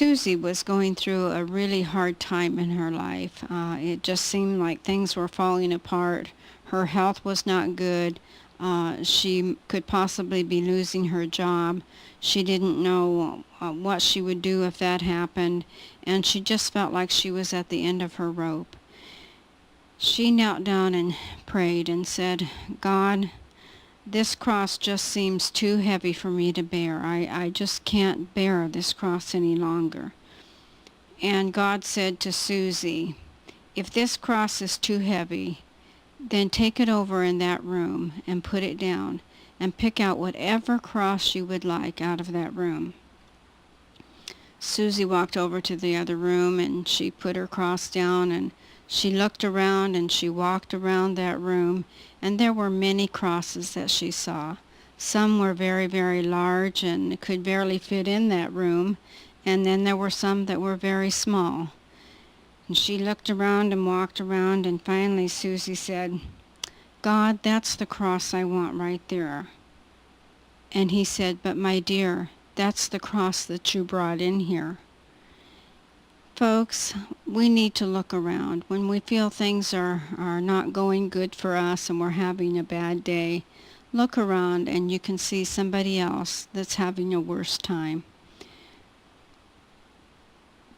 Susie was going through a really hard time in her life. It just seemed like things were falling apart. Her health was not good. She could possibly be losing her job. She didn't know what she would do if that happened, and she just felt like she was at the end of her rope. She knelt down and prayed and said, God, this cross just seems too heavy for me to bear. I just can't bear this cross any longer. And God said to Susie, if this cross is too heavy, then take it over in that room and put it down and pick out whatever cross you would like out of that room. Susie walked over to the other room and she put her cross down, and she looked around and she walked around that room, and there were many crosses that she saw. Some were very, very large and could barely fit in that room, and then there were some that were very small. And she looked around and walked around, and finally Susie said, God, that's the cross I want right there. And he said, but my dear, that's the cross that you brought in here. Folks, we need to look around. When we feel things are not going good for us and we're having a bad day, look around and you can see somebody else that's having a worse time.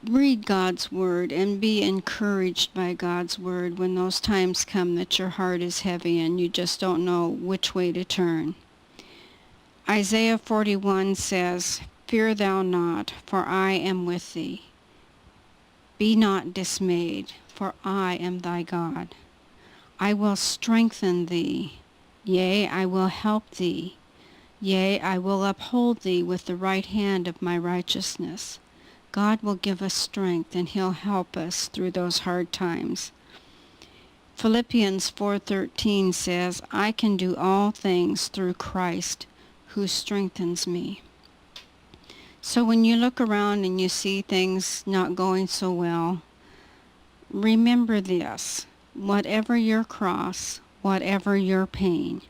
Read God's Word and be encouraged by God's Word when those times come that your heart is heavy and you just don't know which way to turn. Isaiah 41 says, Fear thou not, for I am with thee. Be not dismayed, for I am thy God. I will strengthen thee, yea, I will help thee. Yea, I will uphold thee with the right hand of my righteousness. God will give us strength, and he'll help us through those hard times. Philippians 4:13 says, I can do all things through Christ who strengthens me. So when you look around and you see things not going so well, remember this: whatever your cross, whatever your pain,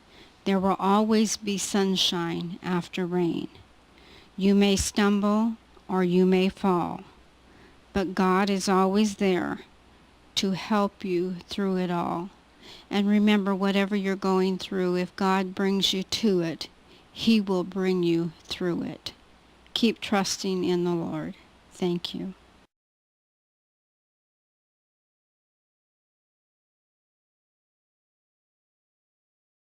there will always be sunshine after rain. You may stumble or you may fall, but God is always there to help you through it all. And remember, whatever you're going through, if God brings you to it, he will bring you through it. Keep trusting in the Lord. Thank you.